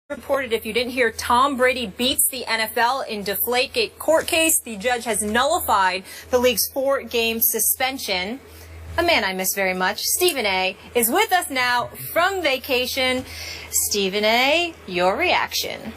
Reported, if you didn't hear, Tom Brady beats the NFL in Deflatega court case. The judge has nullified the league's 4-game suspension. A man I miss very much, Stephen A., is with us now from vacation. Stephen A., your reaction?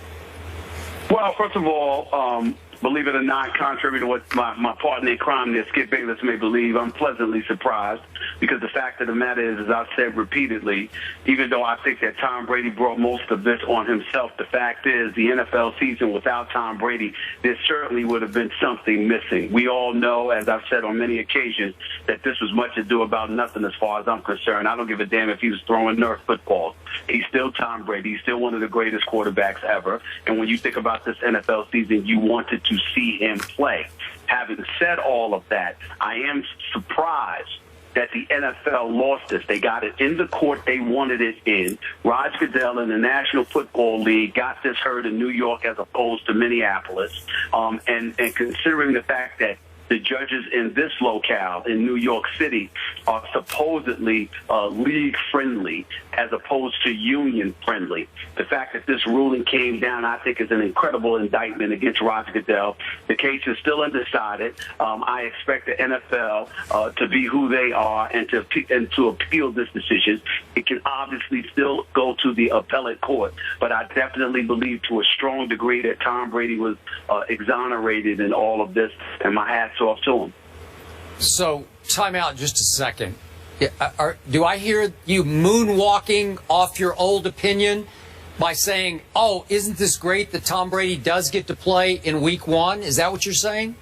Well, first of all, believe it or not, contrary to what my partner in crime there, Skip Bayless, may believe, I'm pleasantly surprised, because the fact of the matter is, as I've said repeatedly, even though I think that Tom Brady brought most of this on himself, the fact is the NFL season without Tom Brady, there certainly would have been something missing. We all know, as I've said on many occasions, that this was much ado about nothing as far as I'm concerned. I don't give a damn if he was throwing Nerf footballs. He's still Tom Brady. He's still one of the greatest quarterbacks ever. And when you think about this NFL season, you wanted to see him play. Having said all of that, I am surprised that the NFL lost this. They got it in the court they wanted it in. Roger Goodell and the National Football League got this heard in New York as opposed to Minneapolis. And considering the fact that the judges in this locale in New York City are supposedly league-friendly as opposed to union-friendly. The fact that this ruling came down, I think, is an incredible indictment against Roger Goodell. The case is still undecided. I expect the NFL to be who they are and to appeal this decision. It can obviously still go to the appellate court, but I definitely believe to a strong degree that Tom Brady was exonerated in all of this, and my hat's off to him. So, time out just a second. Do I hear you moonwalking off your old opinion by saying, oh, isn't this great that Tom Brady does get to play in week 1? Is that what you're saying?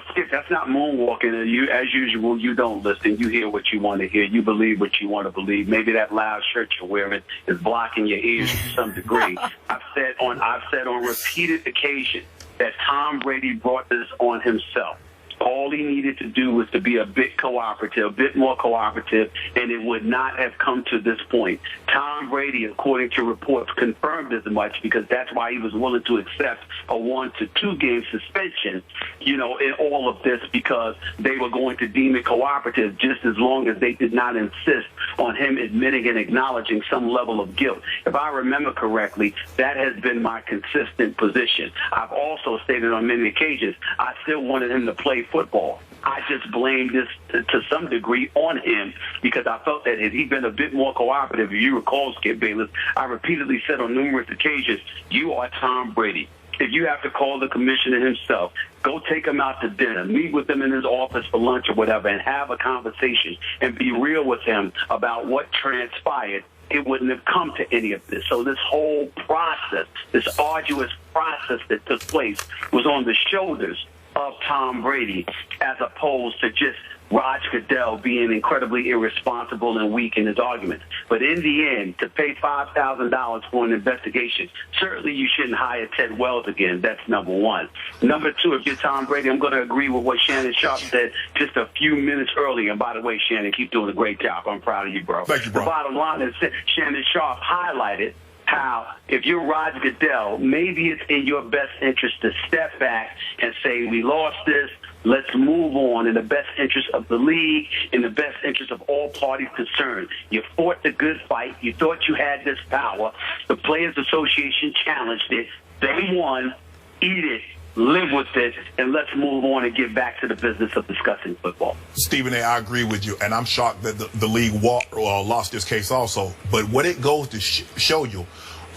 Skip, that's not moonwalking. You, as usual, you don't listen. You hear what you want to hear. You believe what you want to believe. Maybe that loud shirt you're wearing is blocking your ears to some degree. I've said on repeated occasions that Tom Brady brought this on himself. All he needed to do was to be a bit cooperative, a bit more cooperative, and it would not have come to this point. Tom Brady, according to reports, confirmed as much, because that's why he was willing to accept a 1 to 2 game suspension, in all of this, because they were going to deem it cooperative just as long as they did not insist on him admitting and acknowledging some level of guilt. If I remember correctly, that has been my consistent position. I've also stated on many occasions I still wanted him to play football. I just blamed this to some degree on him, because I felt that had he been a bit more cooperative, if you recall, Skip Bayless, I repeatedly said on numerous occasions, you are Tom Brady. If you have to call the commissioner himself, go take him out to dinner, meet with him in his office for lunch or whatever, and have a conversation and be real with him about what transpired, it wouldn't have come to any of this. So this whole process, this arduous process that took place, was on the shoulders of Tom Brady, as opposed to just Roger Goodell being incredibly irresponsible and weak in his arguments. But in the end, to pay $5,000 for an investigation, certainly you shouldn't hire Ted Wells again. That's number one. Number two, if you're Tom Brady, I'm going to agree with what Shannon Sharp said just a few minutes earlier. And by the way, Shannon, keep doing a great job. I'm proud of you, bro. Thank you, bro. The bottom line is Shannon Sharp highlighted how, if you're Roger Goodell, maybe it's in your best interest to step back and say, we lost this, let's move on in the best interest of the league, in the best interest of all parties concerned. You fought the good fight. You thought you had this power. The Players Association challenged it. They won. Eat it. Live with it, and let's move on and get back to the business of discussing football. Stephen A., I agree with you, and I'm shocked that the league lost this case also. But what it goes to show you,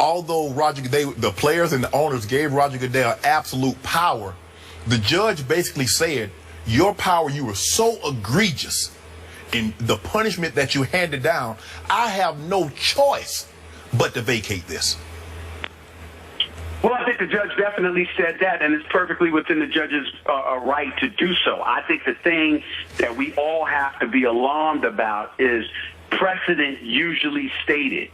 although the players and the owners gave Roger Goodell absolute power, the judge basically said, your power, you were so egregious in the punishment that you handed down, I have no choice but to vacate this. Well, I think the judge definitely said that, and it's perfectly within the judge's right to do so. I think the thing that we all have to be alarmed about is precedent usually states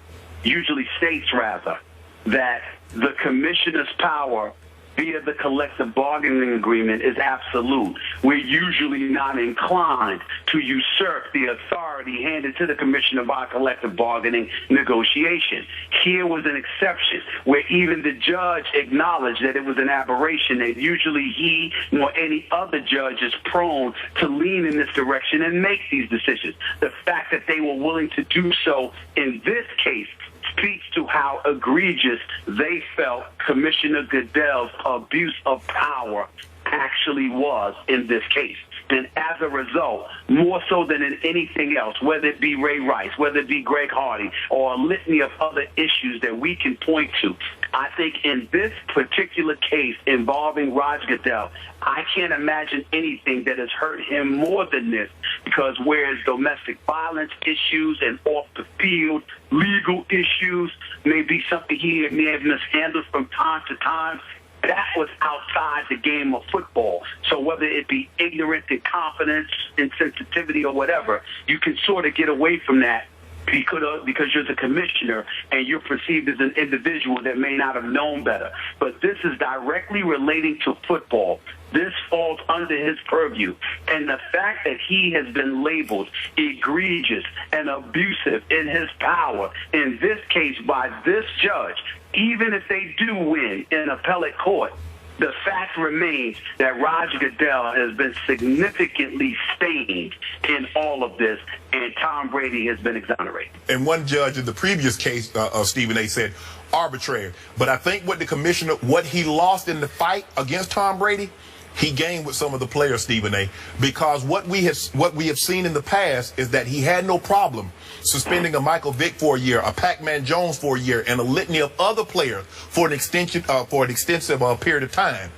that the commissioner's power via the collective bargaining agreement is absolute. We're usually not inclined to usurp the authority handed to the commissioner by collective bargaining negotiation. Here was an exception where even the judge acknowledged that it was an aberration, that usually he nor any other judge is prone to lean in this direction and make these decisions. The fact that they were willing to do so in this case speaks to how egregious they felt Commissioner Goodell's abuse of power actually was in this case. And as a result, more so than in anything else, whether it be Ray Rice, whether it be Greg Hardy, or a litany of other issues that we can point to, I think in this particular case involving Roger Goodell, I can't imagine anything that has hurt him more than this, because whereas domestic violence issues and off-the-field legal issues may be something he may have mishandled from time to time, that was outside the game of football. So whether it be ignorance, incompetence, insensitivity, or whatever, you can sort of get away from that because you're the commissioner and you're perceived as an individual that may not have known better. But this is directly relating to football. This falls under his purview. And the fact that he has been labeled egregious and abusive in his power, in this case by this judge, even if they do win in appellate court, the fact remains that Roger Goodell has been significantly stained in all of this, and Tom Brady has been exonerated. And one judge in the previous case, Stephen A., said arbitrary. But I think what the commissioner, what he lost in the fight against Tom Brady, he gained with some of the players, Stephen A., because what we have seen in the past is that he had no problem suspending a Michael Vick for a year, a Pac-Man Jones for a year, and a litany of other players for an extensive period of time.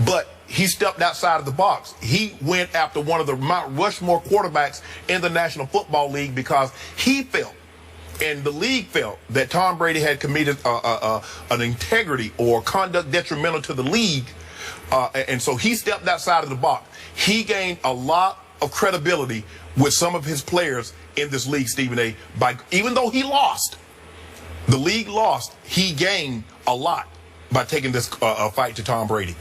But he stepped outside of the box. He went after one of the Mount Rushmore quarterbacks in the National Football League because he felt, and the league felt, that Tom Brady had committed an integrity or conduct detrimental to the league. And so he stepped outside of the box. He gained a lot of credibility with some of his players in this league, Stephen A. Even though he lost, the league lost, he gained a lot by taking this fight to Tom Brady.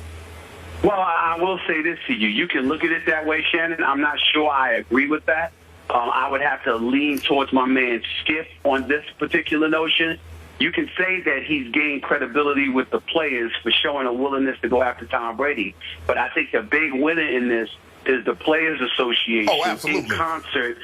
Well, I will say this to you. You can look at it that way, Shannon. I'm not sure I agree with that. I would have to lean towards my man Skip on this particular notion. You can say that he's gained credibility with the players for showing a willingness to go after Tom Brady. But I think the big winner in this is the Players Association in concert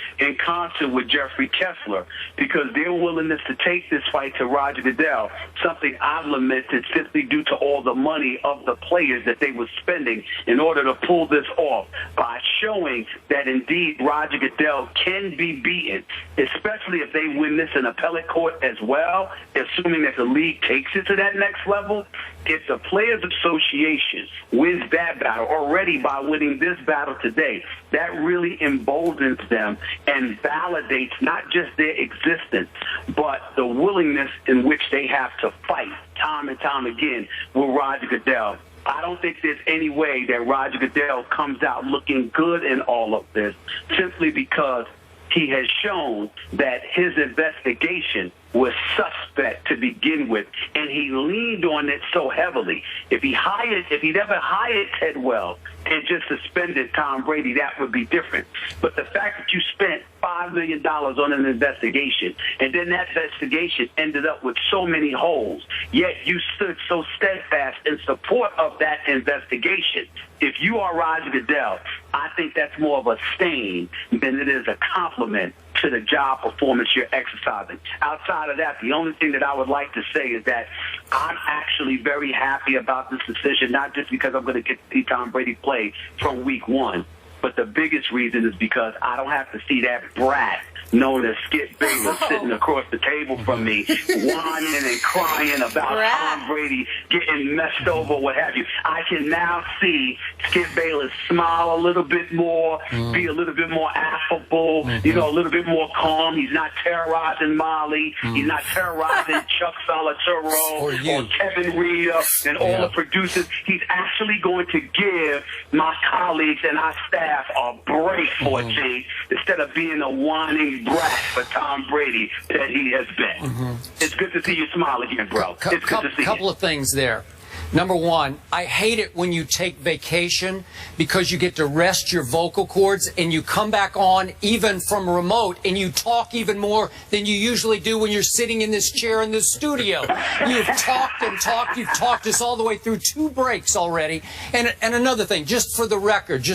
with Jeffrey Kessler, because their willingness to take this fight to Roger Goodell, something I've lamented simply due to all the money of the players that they were spending in order to pull this off, by showing that indeed Roger Goodell can be beaten, especially if they win this in appellate court as well, assuming that the league takes it to that next level. If the Players Association wins that battle already by winning this battle today, that really emboldens them and validates not just their existence, but the willingness in which they have to fight time and time again with Roger Goodell. I don't think there's any way that Roger Goodell comes out looking good in all of this, simply because he has shown that his investigation was suspect to begin with, and he leaned on it so heavily. If he never hired Ted Wells and just suspended Tom Brady, that would be different. But the fact that you spent $5 million on an investigation, and then that investigation ended up with so many holes, yet you stood so steadfast in support of that investigation. If you are Roger Goodell, I think that's more of a stain than it is a compliment to the job performance you're exercising. Outside of that, the only thing that I would like to say is that I'm actually very happy about this decision, not just because I'm going to get to see Tom Brady play from week one, but the biggest reason is because I don't have to see that brat known as Skip Bayless sitting across the table from me, whining and crying about Tom Brady getting messed over, what have you. I can now see Skip Bayless smile a little bit more, be a little bit more affable, you know, a little bit more calm. He's not terrorizing Molly. He's not terrorizing Chuck Salaturo or Kevin Rita and all the producers. He's actually going to give my colleagues and our staff a break for a change, instead of being a whining brat for Tom Brady that he has been. It's good to see you smile again, bro. It's good to see you. Couple of things there. Number one, I hate it when you take vacation because you get to rest your vocal cords and you come back on even from remote and you talk even more than you usually do when you're sitting in this chair in the studio. You've talked and talked. You've talked us all the way through 2 breaks already. And another thing, just for the record,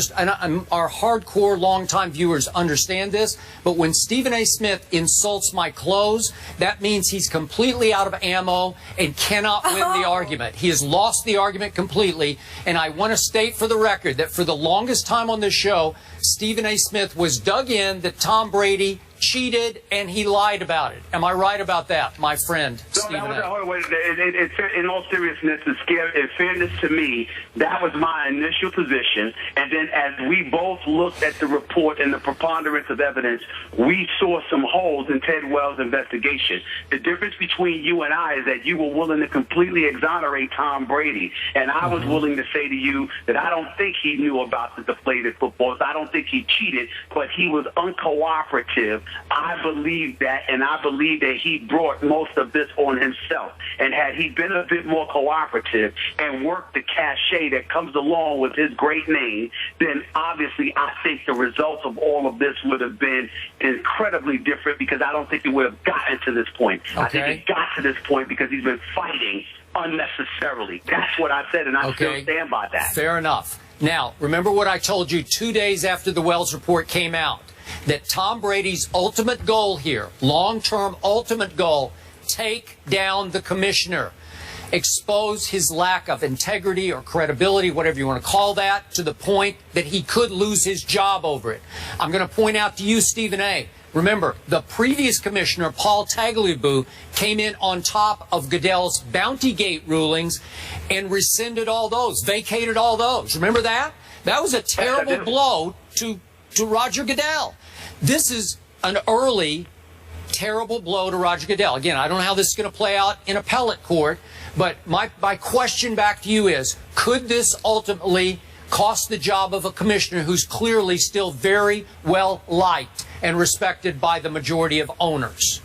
our hardcore longtime viewers understand this, but when Stephen A. Smith insults my clothes, that means he's completely out of ammo and cannot win the argument. He has lost the argument completely, and I want to state for the record that for the longest time on this show, Stephen A. Smith was dug in that Tom Brady cheated and he lied about it. Am I right about that, my friend? No, that was in all seriousness, in fairness to me, that was my initial position. And then as we both looked at the report and the preponderance of evidence, we saw some holes in Ted Wells' investigation. The difference between you and I is that you were willing to completely exonerate Tom Brady, and I was willing to say to you that I don't think he knew about the deflated footballs. I don't think he cheated, but he was uncooperative. I believe that, and I believe that he brought most of this on himself. And had he been a bit more cooperative and worked the cachet that comes along with his great name, then obviously I think the results of all of this would have been incredibly different, because I don't think it would have gotten to this point. Okay. I think it got to this point because he's been fighting unnecessarily. That's what I said, and I still stand by that. Fair enough. Now, remember what I told you 2 days after the Wells report came out, that Tom Brady's ultimate goal here, long-term ultimate goal, take down the commissioner, expose his lack of integrity or credibility, whatever you want to call that, to the point that he could lose his job over it. I'm going to point out to you, Stephen A., remember, the previous commissioner, Paul Tagliabue, came in on top of Goodell's Bountygate rulings and rescinded all those, vacated all those. Remember that? That was a terrible blow to Roger Goodell. This is an early, terrible blow to Roger Goodell. Again, I don't know how this is going to play out in appellate court, but my question back to you is, could this ultimately cost the job of a commissioner who's clearly still very well liked and respected by the majority of owners?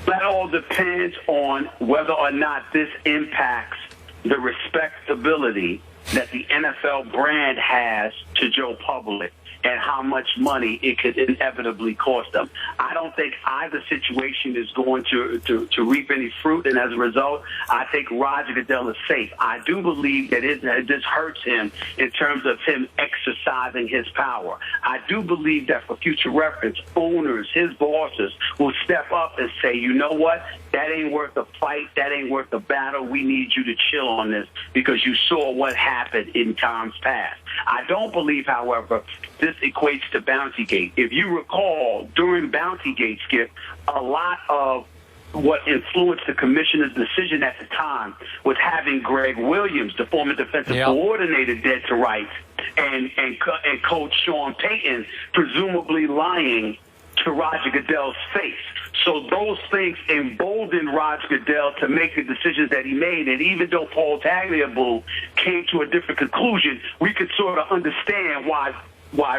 That all depends on whether or not this impacts the respectability that the NFL brand has to Joe Public and how much money it could inevitably cost them. I don't think either situation is going to reap any fruit, and as a result, I think Roger Goodell is safe. I do believe that this hurts him in terms of him exercising his power. I do believe that for future reference, owners, his bosses, will step up and say, you know what, that ain't worth the fight, that ain't worth the battle, we need you to chill on this because you saw what happened in times past. I don't believe, however, this equates to Bountygate. If you recall, during Bountygate, Skip, a lot of what influenced the commissioner's decision at the time was having Greg Williams, the former defensive coordinator, dead to rights, and Coach Sean Payton presumably lying to Roger Goodell's face. So those things emboldened Roger Goodell to make the decisions that he made. And even though Paul Tagliabue came to a different conclusion, we could sort of understand why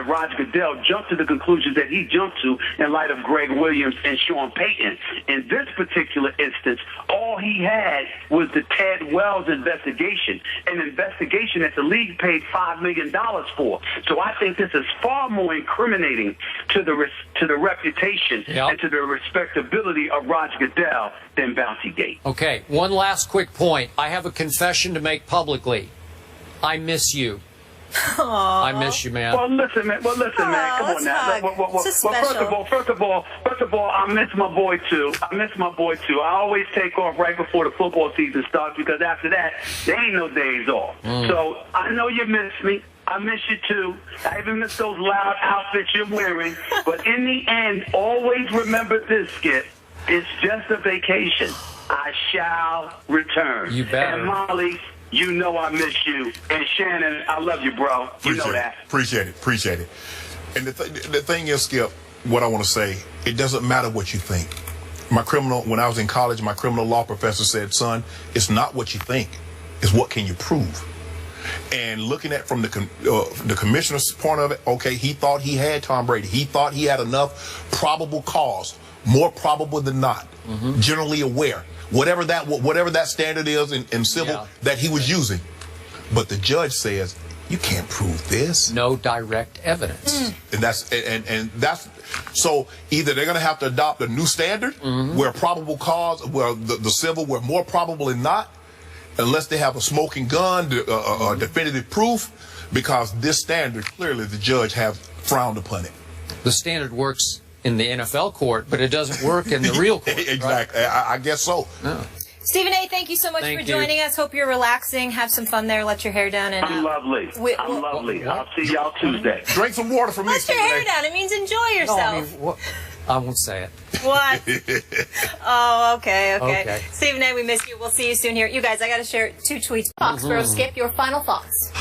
Roger Goodell jumped to the conclusions that he jumped to in light of Greg Williams and Sean Payton. In this particular instance, all he had was the Ted Wells investigation, an investigation that the league paid $5 million for. So I think this is far more incriminating to the reputation and to the respectability of Roger Goodell than Bountygate. Okay, one last quick point. I have a confession to make publicly. I miss you. Aww. I miss you, man. Well, listen, man. Come on now. First of all, I miss my boy too. I always take off right before the football season starts because after that, there ain't no days off. So I know you miss me. I miss you too. I even miss those loud outfits you're wearing. But in the end, always remember this, Skip. It's just a vacation. I shall return. You better. And Molly, you know I miss you. And Shannon, I love you, bro. You know that. Appreciate it. And the thing is, Skip, what I want to say, it doesn't matter what you think. When I was in college, my criminal law professor said, son, it's not what you think. It's what can you prove. And looking at from the commissioner's point of it, okay, he thought he had Tom Brady. He thought he had enough probable cause. more probable than not, generally aware, whatever that standard is in civil that he was using. But the judge says, you can't prove this. No direct evidence. And that's so either they're going to have to adopt a new standard where probable cause, where the civil, where more probable than not, unless they have a smoking gun, definitive proof, because this standard, clearly the judge has frowned upon it. The standard works in the NFL court, but it doesn't work in the real court. Exactly. Right? I guess so. No. Stephen A., thank you so much for joining us. Hope you're relaxing. Have some fun there. Let your hair down. And I'm lovely. I'm lovely. I'll see y'all Tuesday. Drink some water for me, let your hair down. It means enjoy yourself. No, I won't say it. What? Oh, okay. Stephen A., we miss you. We'll see you soon here. You guys, I got to share 2 tweets. Foxborough Skip, your final thoughts.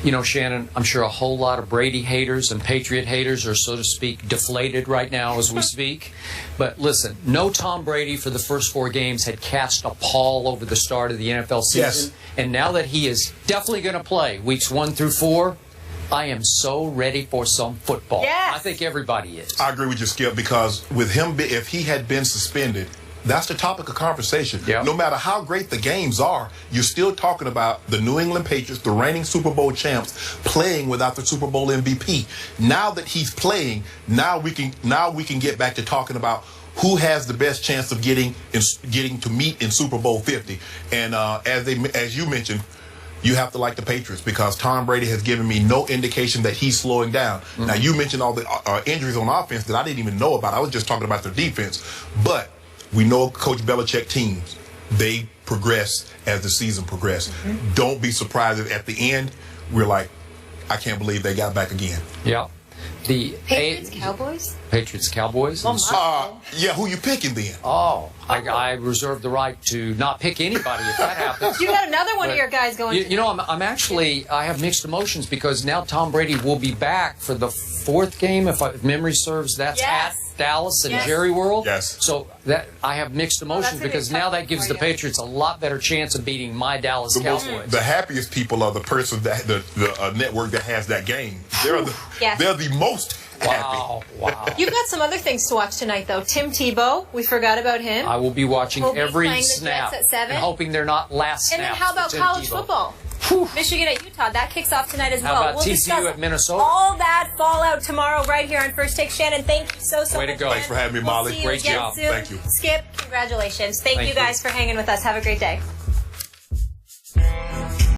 You know, Shannon, I'm sure a whole lot of Brady haters and Patriot haters are, so to speak, deflated right now as we speak. But listen, no Tom Brady for the first 4 games had cast a pall over the start of the NFL season. Yes. And now that he is definitely going to play weeks 1 through 4, I am so ready for some football. Yes. I think everybody is. I agree with you, Skip, because with him, if he had been suspended, that's the topic of conversation. Yep. No matter how great the games are, you're still talking about the New England Patriots, the reigning Super Bowl champs, playing without the Super Bowl MVP. Now that he's playing, now we can get back to talking about who has the best chance of getting to meet in Super Bowl 50. And as you mentioned, you have to like the Patriots because Tom Brady has given me no indication that he's slowing down. Now, you mentioned all the injuries on offense that I didn't even know about. I was just talking about their defense. But we know Coach Belichick teams, they progress as the season progresses. Don't be surprised if at the end we're like, I can't believe they got back again. Yeah. The Patriots-Cowboys? Patriots-Cowboys? Yeah, who you picking then? Oh, I reserve the right to not pick anybody if that happens. You got another one of your guys going. You know, I have mixed emotions because now Tom Brady will be back for the 4th game, if memory serves. That's at Dallas and Jerry World. Yes. So that I have mixed emotions because now that gives the Patriots a lot better chance of beating my Dallas Cowboys. The happiest people are the person that the network that has that game. They're the most happy. Wow. You've got some other things to watch tonight, though. Tim Tebow, we forgot about him. I will be watching every playing the snap Jets at 7. and hoping they're not last snaps. And then how about college football? Michigan at Utah. That kicks off tonight as well. How about we'll TCU discuss at Minnesota? all that fallout tomorrow right here on First Take. Shannon, thank you so Way much. to go. Thanks for having me, Molly. We'll see you Great again job. soon. Thank you. Skip, congratulations. Thank you you. guys for hanging with us. Have a great day.